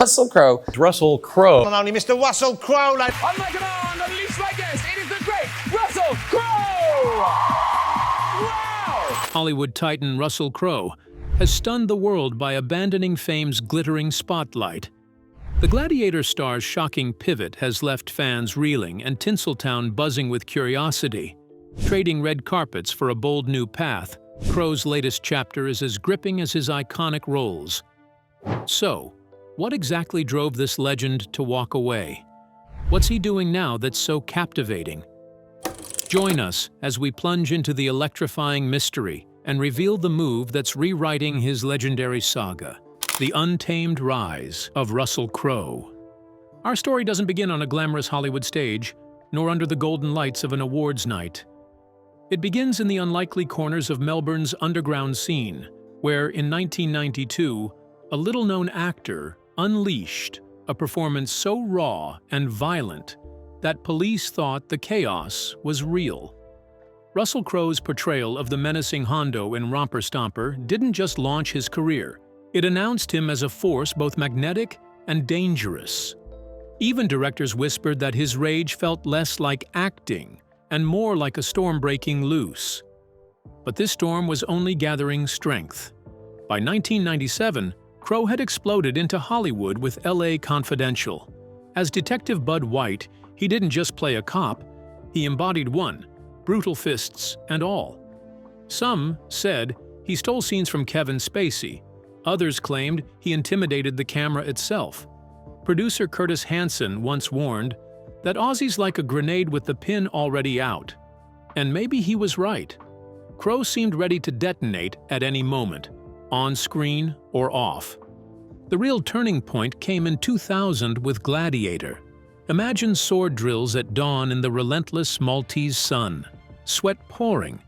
Russell Crowe. Russell Crowe. Not only Mr. Russell Crowe, like... On my command, unleash my guest, it is the great Russell Crowe! Wow! Hollywood titan Russell Crowe has stunned the world by abandoning fame's glittering spotlight. The Gladiator star's shocking pivot has left fans reeling and Tinseltown buzzing with curiosity. Trading red carpets for a bold new path, Crowe's latest chapter is as gripping as his iconic roles. So, what exactly drove this legend to walk away? What's he doing now that's so captivating? Join us as we plunge into the electrifying mystery and reveal the move that's rewriting his legendary saga, the untamed rise of Russell Crowe. Our story doesn't begin on a glamorous Hollywood stage, nor under the golden lights of an awards night. It begins in the unlikely corners of Melbourne's underground scene, where in 1992, a little-known actor unleashed a performance so raw and violent that police thought the chaos was real. Russell Crowe's portrayal of the menacing Hondo in Romper Stomper didn't just launch his career, it announced him as a force both magnetic and dangerous. Even directors whispered that his rage felt less like acting and more like a storm breaking loose. But this storm was only gathering strength. By 1997, Crowe had exploded into Hollywood with LA Confidential. As Detective Bud White, he didn't just play a cop, he embodied one, brutal fists and all. Some said he stole scenes from Kevin Spacey. Others claimed he intimidated the camera itself. Producer Curtis Hanson once warned that Aussie's like a grenade with the pin already out. And maybe he was right. Crowe seemed ready to detonate at any moment, on screen or off. The real turning point came in 2000 with Gladiator. Imagine sword drills at dawn in the relentless Maltese sun, sweat pouring,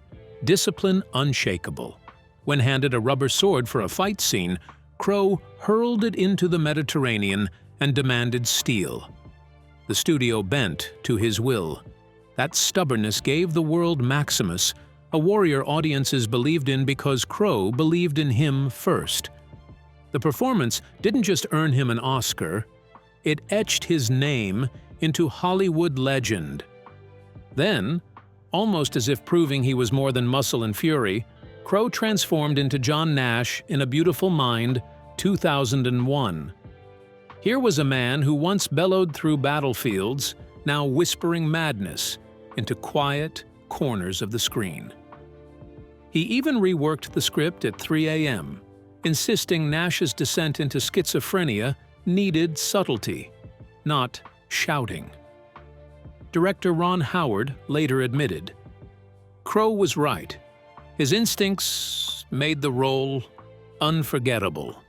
discipline unshakable. When handed a rubber sword for a fight scene, Crowe hurled it into the Mediterranean and demanded steel. The studio bent to his will. That stubbornness gave the world Maximus, a warrior audiences believed in because Crowe believed in him first. The performance didn't just earn him an Oscar, it etched his name into Hollywood legend. Then, almost as if proving he was more than muscle and fury, Crowe transformed into John Nash in A Beautiful Mind, 2001. Here was a man who once bellowed through battlefields, now whispering madness into quiet corners of the screen. He even reworked the script at 3 a.m., insisting Nash's descent into schizophrenia needed subtlety, not shouting. Director Ron Howard later admitted, Crowe was right. His instincts made the role unforgettable.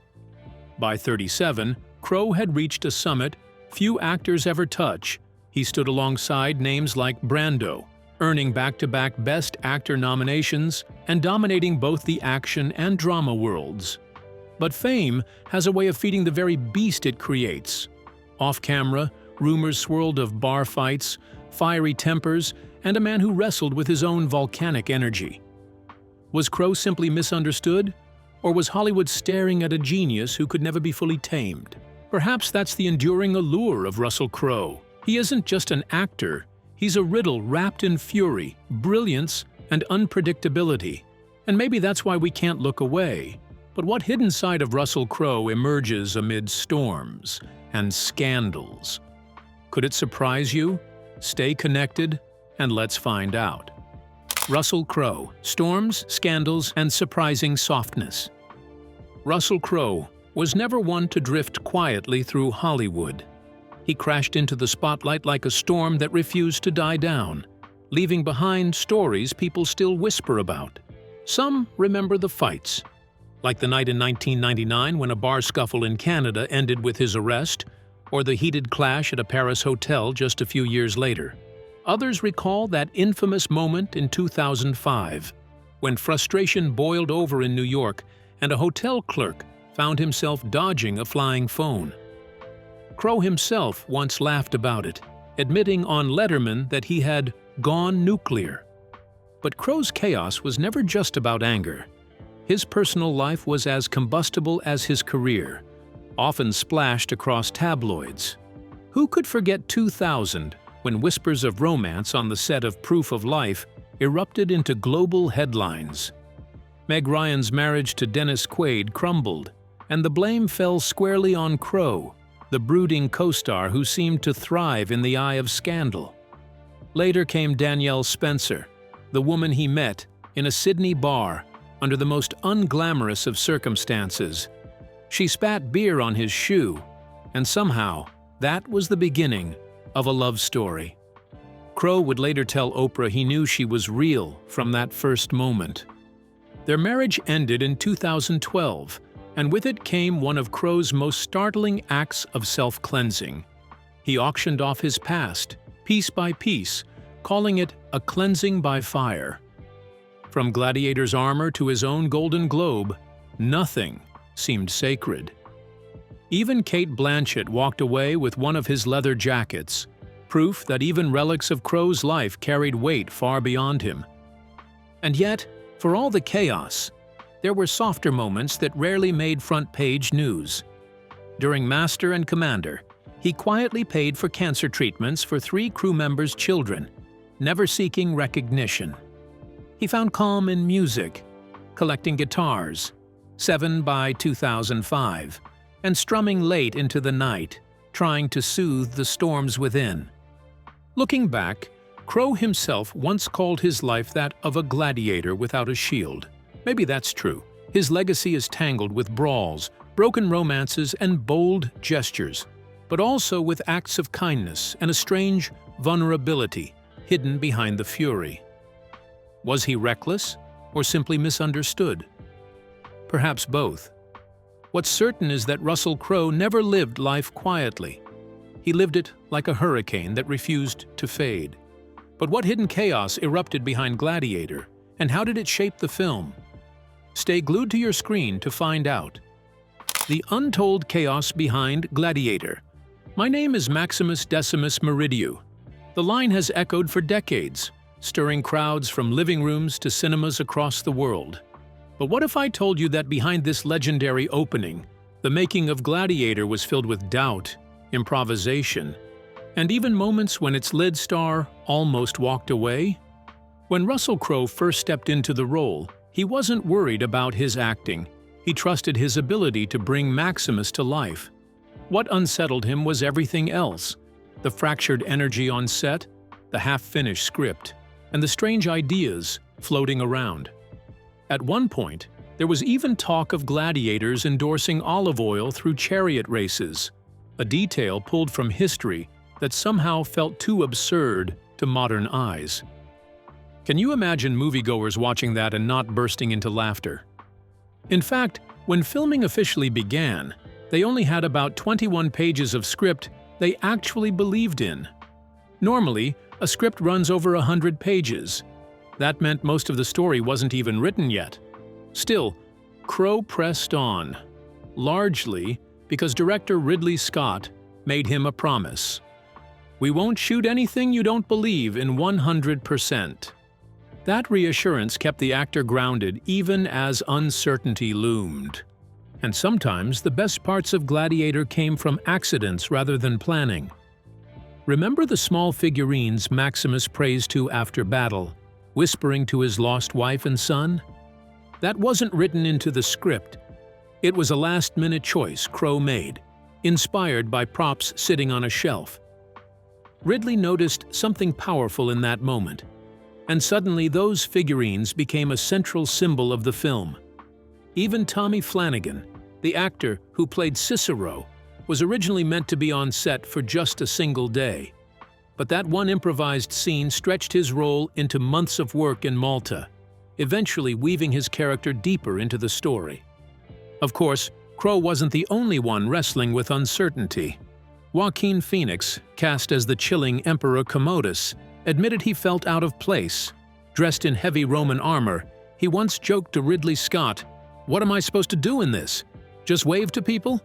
By 37, Crowe had reached a summit few actors ever touch. He stood alongside names like Brando, earning back-to-back Best Actor nominations and dominating both the action and drama worlds. But fame has a way of feeding the very beast it creates. Off-camera, rumors swirled of bar fights, fiery tempers, and a man who wrestled with his own volcanic energy. Was Crowe simply misunderstood? Or was Hollywood staring at a genius who could never be fully tamed? Perhaps that's the enduring allure of Russell Crowe. He isn't just an actor, he's a riddle wrapped in fury, brilliance, and unpredictability. And maybe that's why we can't look away. But what hidden side of Russell Crowe emerges amid storms and scandals? Could it surprise you? Stay connected, and let's find out. Russell Crowe, storms, scandals, and surprising softness. Russell Crowe was never one to drift quietly through Hollywood. He crashed into the spotlight like a storm that refused to die down, leaving behind stories people still whisper about. Some remember the fights, like the night in 1999 when a bar scuffle in Canada ended with his arrest, or the heated clash at a Paris hotel just a few years later. Others recall that infamous moment in 2005, when frustration boiled over in New York and a hotel clerk found himself dodging a flying phone. Crowe himself once laughed about it, admitting on Letterman that he had gone nuclear. But Crowe's chaos was never just about anger. His personal life was as combustible as his career, often splashed across tabloids. Who could forget 2000, when whispers of romance on the set of Proof of Life erupted into global headlines? Meg Ryan's marriage to Dennis Quaid crumbled, and the blame fell squarely on Crowe, the brooding co-star who seemed to thrive in the eye of scandal. Later came Danielle Spencer, the woman he met in a Sydney bar under the most unglamorous of circumstances. She spat beer on his shoe, and somehow that was the beginning of a love story. Crowe would later tell Oprah he knew she was real from that first moment. Their marriage ended in 2012, and with it came one of Crowe's most startling acts of self-cleansing. He auctioned off his past, piece by piece, calling it a cleansing by fire. From Gladiator's armor to his own Golden Globe, nothing seemed sacred. Even Cate Blanchett walked away with one of his leather jackets, proof that even relics of Crowe's life carried weight far beyond him. And yet, for all the chaos, there were softer moments that rarely made front-page news. During Master and Commander, he quietly paid for cancer treatments for 3 crew members' children, never seeking recognition. He found calm in music, collecting guitars, 7 by 2005, and strumming late into the night, trying to soothe the storms within. Looking back, Crowe himself once called his life that of a gladiator without a shield. Maybe that's true. His legacy is tangled with brawls, broken romances, and bold gestures, but also with acts of kindness and a strange vulnerability hidden behind the fury. Was he reckless or simply misunderstood? Perhaps both. What's certain is that Russell Crowe never lived life quietly. He lived it like a hurricane that refused to fade. But what hidden chaos erupted behind Gladiator, and how did it shape the film? Stay glued to your screen to find out. The untold chaos behind Gladiator. My name is Maximus Decimus Meridiu. The line has echoed for decades, stirring crowds from living rooms to cinemas across the world. But what if I told you that behind this legendary opening, the making of Gladiator was filled with doubt, improvisation, and even moments when its lead star almost walked away? When Russell Crowe first stepped into the role, he wasn't worried about his acting. He trusted his ability to bring Maximus to life. What unsettled him was everything else: the fractured energy on set, the half-finished script, and the strange ideas floating around. At one point, there was even talk of gladiators endorsing olive oil through chariot races, a detail pulled from history that somehow felt too absurd to modern eyes. Can you imagine moviegoers watching that and not bursting into laughter? In fact, when filming officially began, they only had about 21 pages of script they actually believed in. Normally, a script runs over 100 pages. That meant most of the story wasn't even written yet. Still, Crowe pressed on, largely because director Ridley Scott made him a promise. "We won't shoot anything you don't believe in 100%. That reassurance kept the actor grounded even as uncertainty loomed. And sometimes the best parts of Gladiator came from accidents rather than planning. Remember the small figurines Maximus prays to after battle, whispering to his lost wife and son? That wasn't written into the script. It was a last-minute choice Crowe made, inspired by props sitting on a shelf. Ridley noticed something powerful in that moment, and suddenly those figurines became a central symbol of the film. Even Tommy Flanagan, the actor who played Cicero, was originally meant to be on set for just a single day. But that one improvised scene stretched his role into months of work in Malta, eventually weaving his character deeper into the story. Of course, Crowe wasn't the only one wrestling with uncertainty. Joaquin Phoenix, cast as the chilling Emperor Commodus, admitted he felt out of place. Dressed in heavy Roman armor, he once joked to Ridley Scott, "What am I supposed to do in this? Just wave to people?"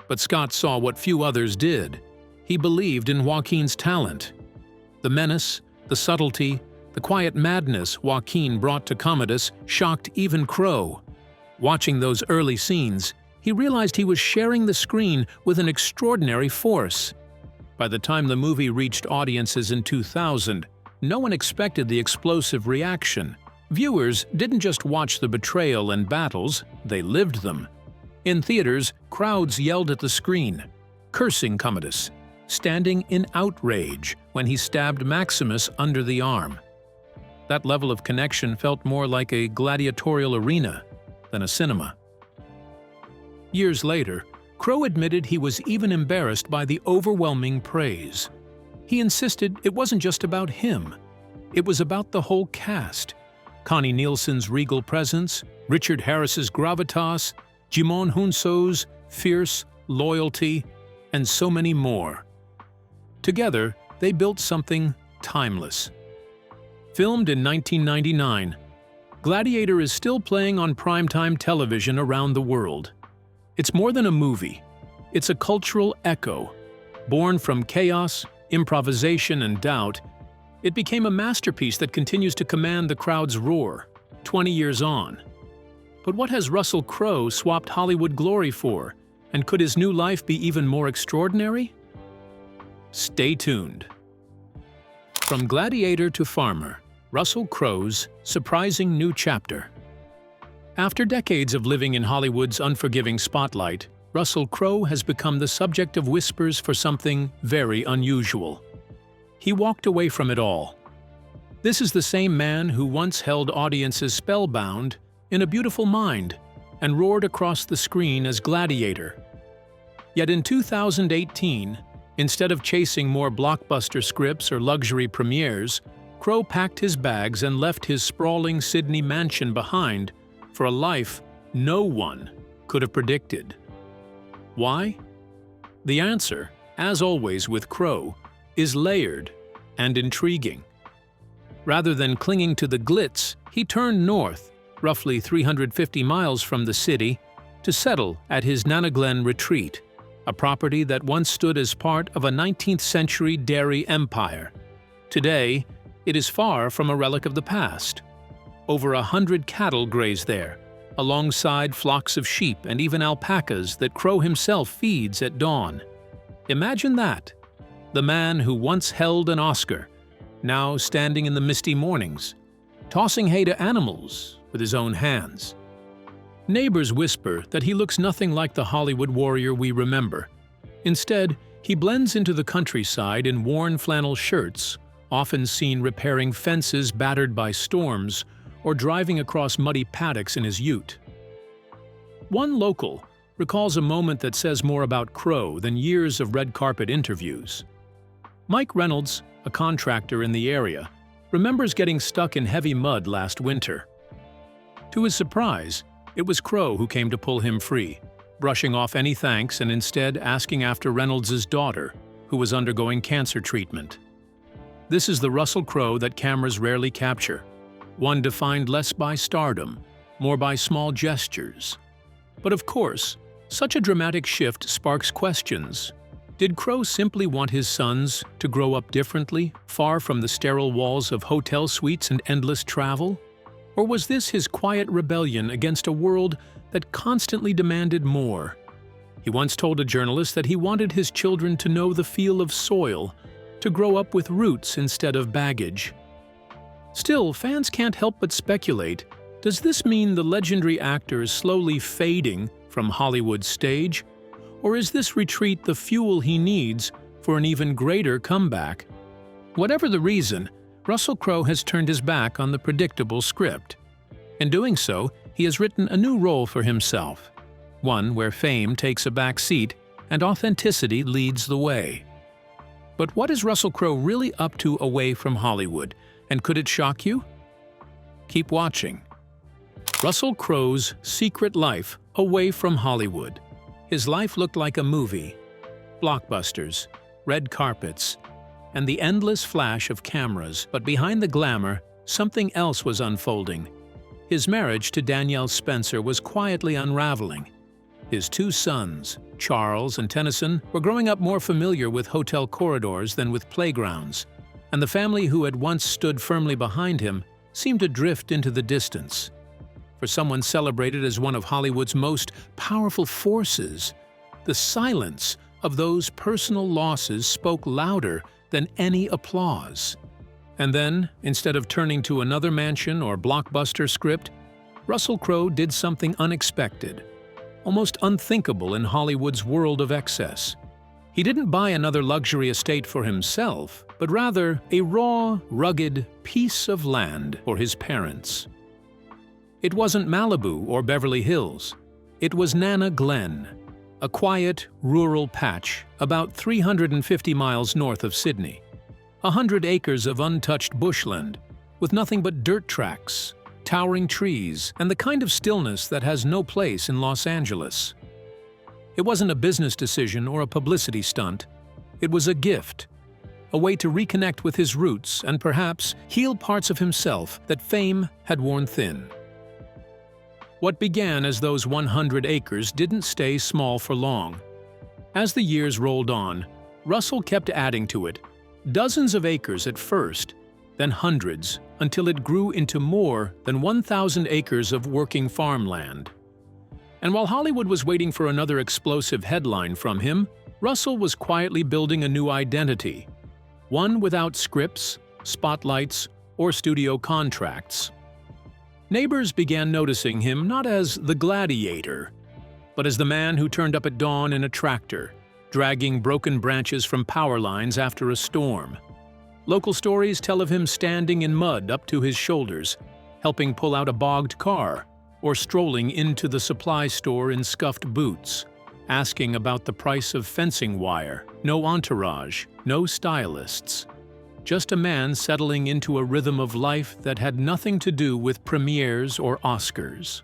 But Scott saw what few others did. He believed in Joaquin's talent. The menace, the subtlety, the quiet madness Joaquin brought to Commodus shocked even Crowe. Watching those early scenes, he he realized he was sharing the screen with an extraordinary force. By the time the movie reached audiences in 2000, no one expected the explosive reaction. Viewers didn't just watch the betrayal and battles, they lived them. In theaters, crowds yelled at the screen, cursing Commodus, standing in outrage when he stabbed Maximus under the arm. That level of connection felt more like a gladiatorial arena than a cinema. Years later, Crowe admitted he was even embarrassed by the overwhelming praise. He insisted it wasn't just about him. It was about the whole cast. Connie Nielsen's regal presence, Richard Harris's gravitas, Jimon Hunso's fierce loyalty, and so many more. Together, they built something timeless. Filmed in 1999, Gladiator is still playing on primetime television around the world. It's more than a movie. It's a cultural echo. Born from chaos, improvisation, and doubt, it became a masterpiece that continues to command the crowd's roar, 20 years on. But what has Russell Crowe swapped Hollywood glory for? And could his new life be even more extraordinary? Stay tuned. From Gladiator to Farmer, Russell Crowe's surprising new chapter. After decades of living in Hollywood's unforgiving spotlight, Russell Crowe has become the subject of whispers for something very unusual. He walked away from it all. This is the same man who once held audiences spellbound in A Beautiful Mind and roared across the screen as Gladiator. Yet in 2018, instead of chasing more blockbuster scripts or luxury premieres, Crowe packed his bags and left his sprawling Sydney mansion behind for a life no one could have predicted. Why? The answer, as always with Crowe, is layered and intriguing. Rather than clinging to the glitz, he turned north, roughly 350 miles from the city, to settle at his Nanoglen retreat, a property that once stood as part of a 19th-century dairy empire. Today, it is far from a relic of the past. Over 100 cattle graze there, alongside flocks of sheep and even alpacas that Crowe himself feeds at dawn. Imagine that. The man who once held an Oscar, now standing in the misty mornings, tossing hay to animals with his own hands. Neighbors whisper that he looks nothing like the Hollywood warrior we remember. Instead, he blends into the countryside in worn flannel shirts, often seen repairing fences battered by storms or driving across muddy paddocks in his ute. One local recalls a moment that says more about Crowe than years of red carpet interviews. Mike Reynolds, a contractor in the area, remembers getting stuck in heavy mud last winter. To his surprise, it was Crowe who came to pull him free, brushing off any thanks and instead asking after Reynolds' daughter, who was undergoing cancer treatment. This is the Russell Crowe that cameras rarely capture, one defined less by stardom, more by small gestures. But of course, such a dramatic shift sparks questions. Did Crowe simply want his sons to grow up differently, far from the sterile walls of hotel suites and endless travel? Or was this his quiet rebellion against a world that constantly demanded more? He once told a journalist that he wanted his children to know the feel of soil, to grow up with roots instead of baggage. Still, fans can't help but speculate, does this mean the legendary actor is slowly fading from Hollywood's stage? Or is this retreat the fuel he needs for an even greater comeback? Whatever the reason, Russell Crowe has turned his back on the predictable script. In doing so, he has written a new role for himself, one where fame takes a back seat and authenticity leads the way. But what is Russell Crowe really up to away from Hollywood, and could it shock you? Keep watching. Russell Crowe's secret life away from Hollywood. His life looked like a movie. Blockbusters, red carpets, and the endless flash of cameras. But behind the glamour, something else was unfolding. His marriage to Danielle Spencer was quietly unraveling. His two sons, Charles and Tennyson, were growing up more familiar with hotel corridors than with playgrounds, and the family who had once stood firmly behind him seemed to drift into the distance. for someone celebrated as one of Hollywood's most powerful forces, the silence of those personal losses spoke louder than any applause. And then, instead of turning to another mansion or blockbuster script, Russell Crowe did something unexpected, almost unthinkable in Hollywood's world of excess. He didn't buy another luxury estate for himself, but rather a raw, rugged piece of land for his parents. It wasn't Malibu or Beverly Hills. It was Nana Glen, a quiet, rural patch about 350 miles north of Sydney. 100 acres of untouched bushland, with nothing but dirt tracks, towering trees, and the kind of stillness that has no place in Los Angeles. It wasn't a business decision or a publicity stunt. It was a gift, a way to reconnect with his roots and perhaps heal parts of himself that fame had worn thin. What began as those 100 acres didn't stay small for long. As the years rolled on, Russell kept adding to it, dozens of acres at first, then hundreds, until it grew into more than 1,000 acres of working farmland. And while Hollywood was waiting for another explosive headline from him, Russell was quietly building a new identity, one without scripts, spotlights, or studio contracts. Neighbors began noticing him not as the Gladiator, but as the man who turned up at dawn in a tractor, dragging broken branches from power lines after a storm. Local stories tell of him standing in mud up to his shoulders, helping pull out a bogged car, or strolling into the supply store in scuffed boots, asking about the price of fencing wire. No entourage, no stylists. Just a man settling into a rhythm of life that had nothing to do with premieres or Oscars.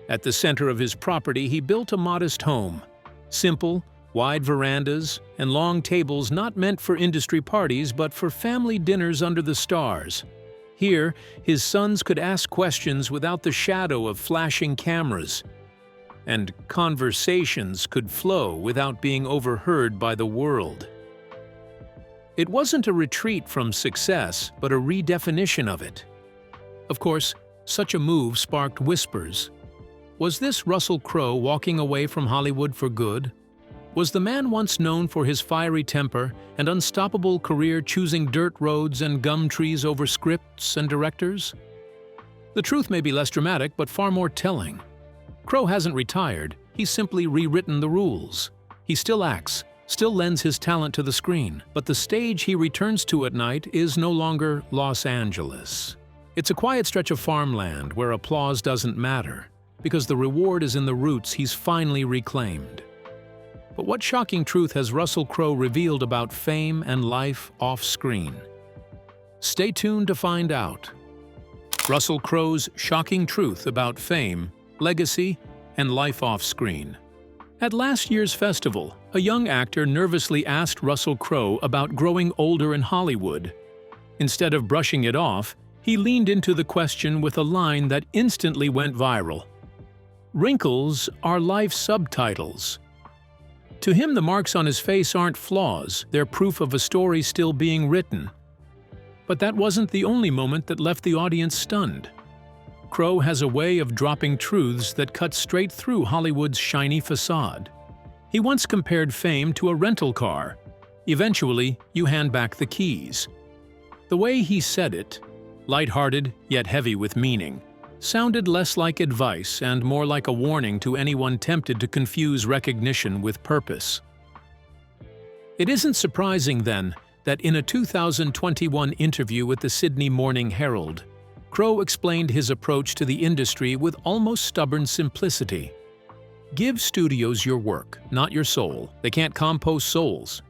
At the center of his property, he built a modest home. Simple, wide verandas, and long tables not meant for industry parties but for family dinners under the stars. Here, his sons could ask questions without the shadow of flashing cameras, and conversations could flow without being overheard by the world. It wasn't a retreat from success, but a redefinition of it. Of course, such a move sparked whispers. Was this Russell Crowe walking away from Hollywood for good? Was the man once known for his fiery temper and unstoppable career choosing dirt roads and gum trees over scripts and directors? The truth may be less dramatic, but far more telling. Crowe hasn't retired, he's simply rewritten the rules. He still acts, still lends his talent to the screen, but the stage he returns to at night is no longer Los Angeles. It's a quiet stretch of farmland where applause doesn't matter, because the reward is in the roots he's finally reclaimed. But what shocking truth has Russell Crowe revealed about fame and life off-screen? Stay tuned to find out. Russell Crowe's shocking truth about fame, legacy, and life off-screen. At last year's festival, a young actor nervously asked Russell Crowe about growing older in Hollywood. Instead of brushing it off, he leaned into the question with a line that instantly went viral. "Wrinkles are life subtitles." To him, the marks on his face aren't flaws, they're proof of a story still being written. But that wasn't the only moment that left the audience stunned. Crowe has a way of dropping truths that cut straight through Hollywood's shiny facade. He once compared fame to a rental car. Eventually, you hand back the keys. The way he said it, lighthearted yet heavy with meaning, sounded less like advice and more like a warning to anyone tempted to confuse recognition with purpose. It isn't surprising, then, that in a 2021 interview with the Sydney Morning Herald, Crowe explained his approach to the industry with almost stubborn simplicity. Give studios your work, not your soul. They can't compost souls.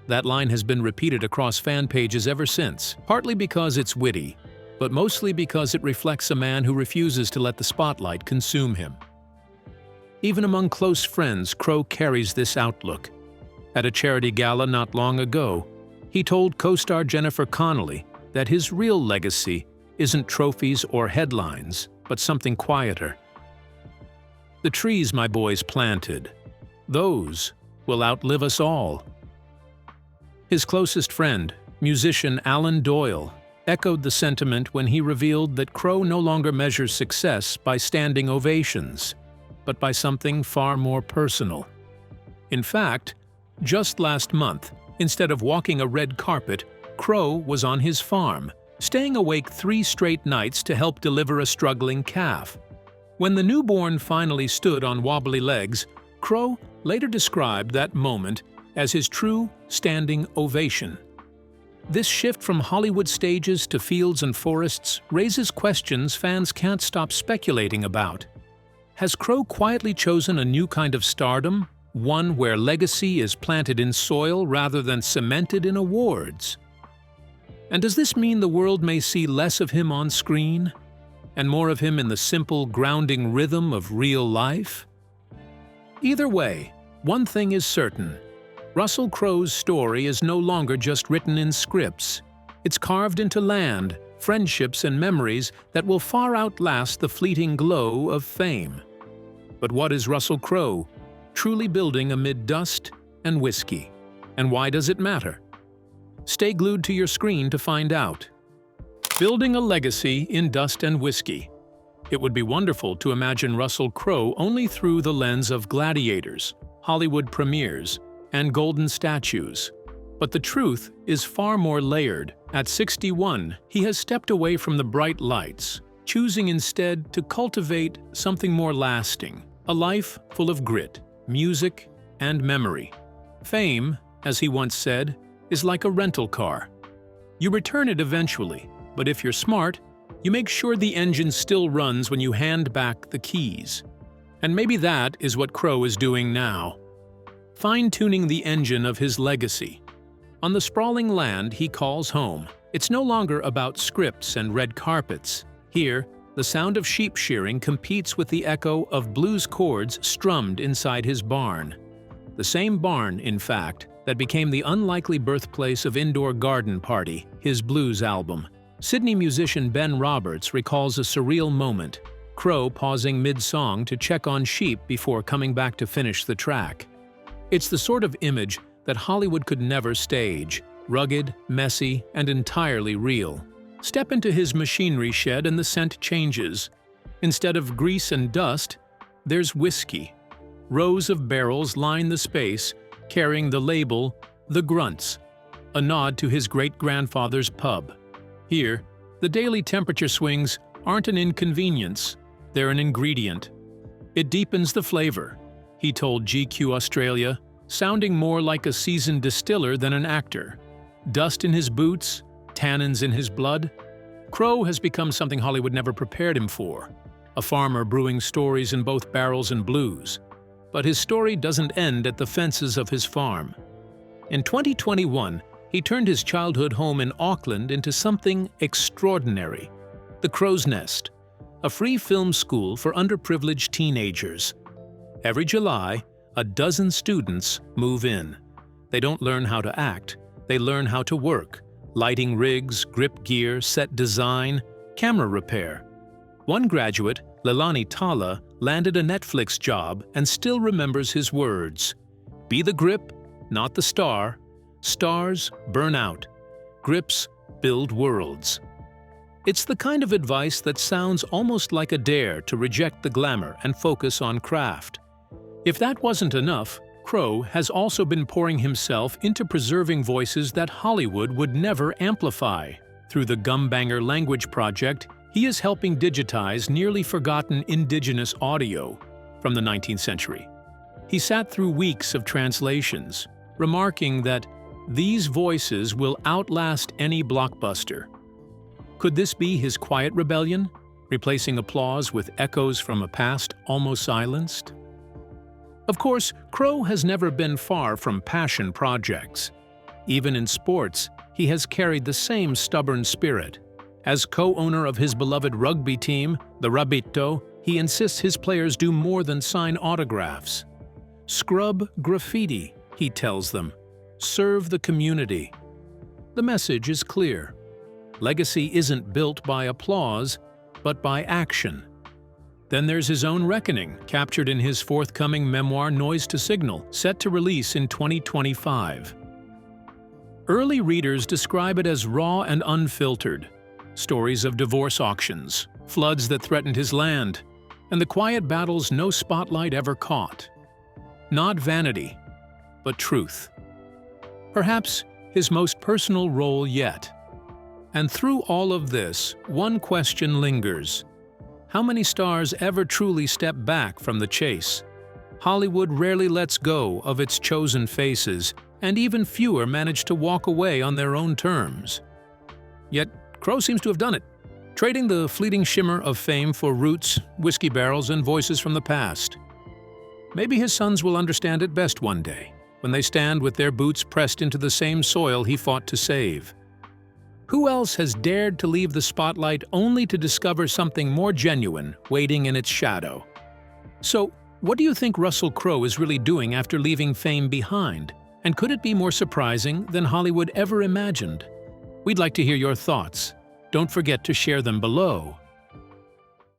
That line has been repeated across fan pages ever since, partly because it's witty, but mostly because it reflects a man who refuses to let the spotlight consume him. Even among close friends, Crowe carries this outlook. At a charity gala not long ago, he told co-star Jennifer Connelly that his real legacy isn't trophies or headlines, but something quieter. "The trees my boys planted, those will outlive us all." His closest friend, musician Alan Doyle, echoed the sentiment when he revealed that Crowe no longer measures success by standing ovations, but by something far more personal. In fact, just last month, instead of walking a red carpet, Crowe was on his farm, staying awake 3 straight nights to help deliver a struggling calf. When the newborn finally stood on wobbly legs, Crowe later described that moment as his true standing ovation. This shift from Hollywood stages to fields and forests raises questions fans can't stop speculating about. Has Crowe quietly chosen a new kind of stardom, one where legacy is planted in soil rather than cemented in awards? And does this mean the world may see less of him on screen, and more of him in the simple, grounding rhythm of real life? Either way, one thing is certain. Russell Crowe's story is no longer just written in scripts. It's carved into land, friendships, and memories that will far outlast the fleeting glow of fame. But what is Russell Crowe truly building amid dust and whiskey? And why does it matter? Stay glued to your screen to find out. Building a legacy in dust and whiskey. It would be wonderful to imagine Russell Crowe only through the lens of gladiators, Hollywood premieres, and golden statues. But the truth is far more layered. At 61, he has stepped away from the bright lights, choosing instead to cultivate something more lasting, a life full of grit, music, and memory. Fame, as he once said, is like a rental car. You return it eventually, but if you're smart, you make sure the engine still runs when you hand back the keys. And maybe that is what Crowe is doing now, fine-tuning the engine of his legacy. On the sprawling land he calls home, it's no longer about scripts and red carpets. Here, the sound of sheep shearing competes with the echo of blues chords strummed inside his barn. The same barn, in fact, that became the unlikely birthplace of Indoor Garden Party, his blues album. Sydney musician Ben Roberts recalls a surreal moment, Crowe pausing mid-song to check on sheep before coming back to finish the track. It's the sort of image that Hollywood could never stage, rugged, messy, and entirely real. Step into his machinery shed and the scent changes. Instead of grease and dust, there's whiskey. Rows of barrels line the space, carrying the label, The Grunts, a nod to his great-grandfather's pub. Here, the daily temperature swings aren't an inconvenience, they're an ingredient. It deepens the flavor, he told GQ Australia, sounding more like a seasoned distiller than an actor. Dust in his boots, tannins in his blood. Crowe has become something Hollywood never prepared him for, a farmer brewing stories in both barrels and blues. But his story doesn't end at the fences of his farm. In 2021, he turned his childhood home in Auckland into something extraordinary. The Crow's Nest, a free film school for underprivileged teenagers. Every July, a dozen students move in. They don't learn how to act, they learn how to work. Lighting rigs, grip gear, set design, camera repair. One graduate, Leilani Tala, landed a Netflix job and still remembers his words. Be the grip, not the star. Stars burn out. Grips build worlds. It's the kind of advice that sounds almost like a dare to reject the glamour and focus on craft. If that wasn't enough, Crowe has also been pouring himself into preserving voices that Hollywood would never amplify. Through the Gumbanger Language Project, he is helping digitize nearly forgotten indigenous audio from the 19th century. He sat through weeks of translations, remarking that these voices will outlast any blockbuster. Could this be his quiet rebellion, replacing applause with echoes from a past almost silenced? Of course, Crowe has never been far from passion projects. Even in sports, he has carried the same stubborn spirit. As co-owner of his beloved rugby team, the Rabito, he insists his players do more than sign autographs. Scrub graffiti, he tells them. Serve the community. The message is clear. Legacy isn't built by applause, but by action. Then there's his own reckoning, captured in his forthcoming memoir Noise to Signal, set to release in 2025. Early readers describe it as raw and unfiltered. Stories of divorce auctions, floods that threatened his land, and the quiet battles no spotlight ever caught. Not vanity, but truth. Perhaps his most personal role yet. And through all of this, one question lingers. How many stars ever truly step back from the chase? Hollywood rarely lets go of its chosen faces, and even fewer manage to walk away on their own terms. Yet, Crowe seems to have done it, trading the fleeting shimmer of fame for roots, whiskey barrels, and voices from the past. Maybe his sons will understand it best one day, when they stand with their boots pressed into the same soil he fought to save. Who else has dared to leave the spotlight only to discover something more genuine waiting in its shadow? So, what do you think Russell Crowe is really doing after leaving fame behind? And could it be more surprising than Hollywood ever imagined? We'd like to hear your thoughts. Don't forget to share them below.